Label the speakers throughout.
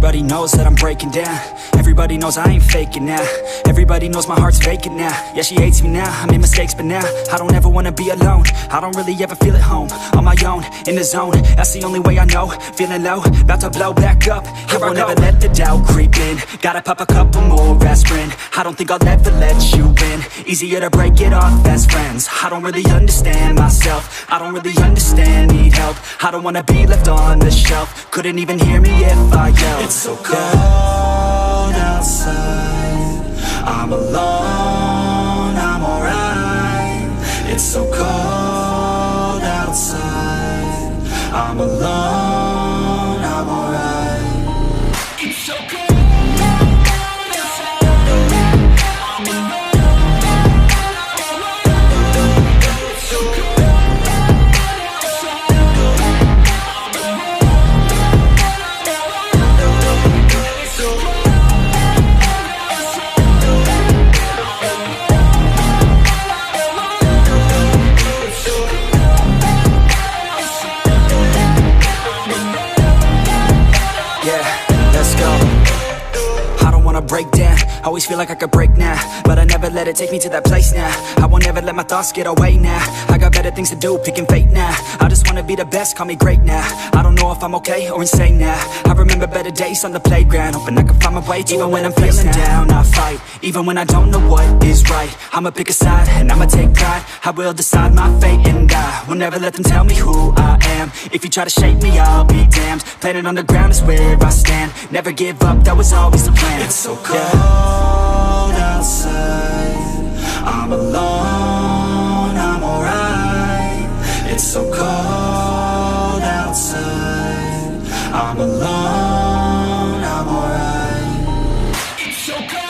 Speaker 1: Everybody knows that I'm breaking down. Everybody knows I ain't faking now. Everybody knows my heart's vacant now. Yeah, she hates me now, I made mistakes but now I don't ever wanna be alone. I don't really ever feel at home. On my own, in the zone, that's the only way I know. Feeling low, about to blow back up. I won't ever let the doubt creep in. Gotta pop a couple more aspirin. I don't think I'll ever let you in. Easier to break it off best friends. I don't really understand myself. I don't really understand, need help. I don't wanna be left on the shelf. Couldn't even hear me if I yelled. It's so cold outside, I'm alone, I'm alright. It's so cold outside, I'm alone, I'm alright. It's so cold. Break down, always feel like I could break now, but I never let it take me to that place now. I won't ever let my thoughts get away now. I got better things to do, picking fate now. I just wanna be the best, call me great now. I don't know if I'm okay or insane now. I remember better days on the playground, hoping I can find my way. Even when I'm feeling down, I fight. Even when I don't know what is right, I'ma pick a side and I'ma take pride. I will decide my fate and I will never let them tell me who I am. If you try to shape me, I'll be damned. Planet on the ground is where I stand. Never give up, that was always the plan. It's so cold outside, I'm alone, I'm alright. It's so cold outside, I'm alone, I'm alright. It's so cold.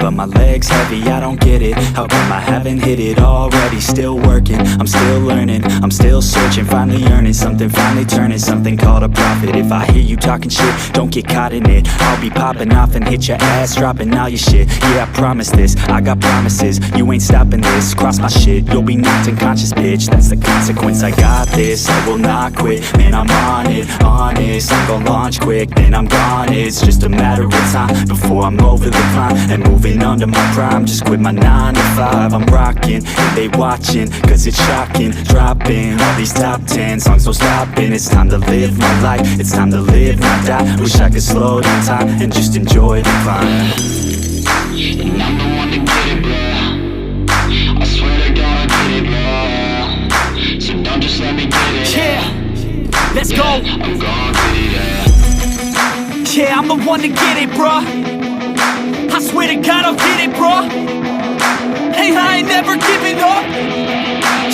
Speaker 1: But my leg's heavy, I don't get it. How come I haven't hit it already? Still working, I'm still learning, I'm still searching. Finally earning something, finally turning something called a profit. If I hear you talking shit, don't get caught in it. I'll be popping off and hit your ass, dropping all your shit. Yeah, I promise this, I got promises. You ain't stopping this, cross my shit, you'll be knocked unconscious, bitch. That's the consequence, I got this, I will not quit. Man, I'm on it, honest. I'm gon' launch quick, then I'm gone. It's just a matter of time before I'm over the climb and moving under my prime. Just quit my 9 to 5, I'm rocking and they watching, cause it's shocking. Dropping all these top 10 songs, no stopping. It's time to live my life, it's time to live, not die. Wish I could slow down time and just enjoy the climb.
Speaker 2: And I'm the one to get it, bro. I swear to God I get it, bro. So don't just let me get it.
Speaker 1: Yeah, let's go.
Speaker 2: I'm gon' get it,
Speaker 1: yeah, I'm the one to get it, bro. I swear to God I'll get it, bro. Hey, I ain't never giving up.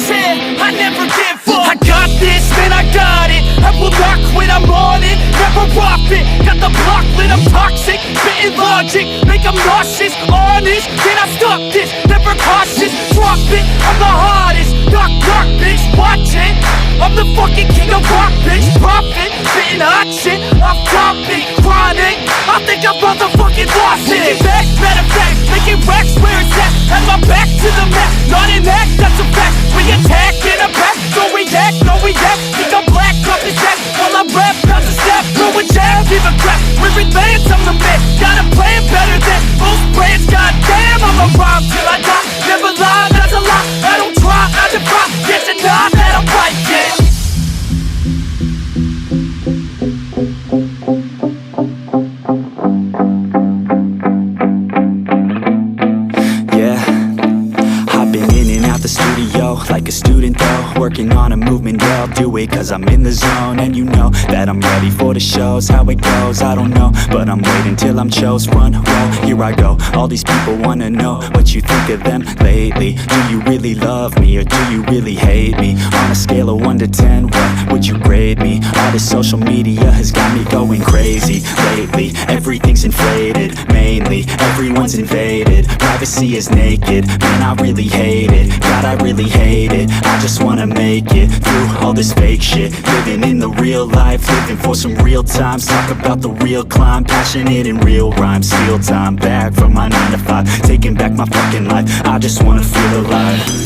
Speaker 1: Said I never give up. I got this, man, I got it. I will not quit, I'm on it. Never off it. Got the block lit, I'm toxic. Spitting logic, make them nauseous. Honest, can I stop this? Never cautious, drop it. I'm the hardest. Knock, knock, bitch, watch it. I'm the fucking king of rock, bitch. Profit, spitting hot shit. Off topic, chronic. I think I'm motherfucking lost it. Making back, matter of fact, making racks where it's at. Have my back to the map, not an act, that's a fact. We attack in a back, don't react, no react. Think I'm black, up his ass, while I rap, bounce a step. Throw a jab, give a crap, we're advanced, I'm the man. Got a plan better than most brands, goddamn. I'ma rhyme till I die, never lie, that's a lie. I don't try, I defy, get to die, that I'm right, yeah. me, cause I'm in the zone. And you know that I'm ready for the shows. How it goes, I don't know, but I'm waiting till I'm chose. Front row, here I go. All these people wanna know what you think of them lately. Do you really love me, or do you really hate me? On a scale of 1 to 10, what would you grade me? All this social media has got me going crazy lately. Everything's inflated, mainly everyone's invaded. Privacy is naked, man, I really hate it. God, I really hate it. I just wanna make it through all this fake shit. Living in the real life, living for some real times. Talk about the real climb, passionate in real rhymes. Steal time back from my 9 to 5, taking back my fucking life. I just wanna feel alive.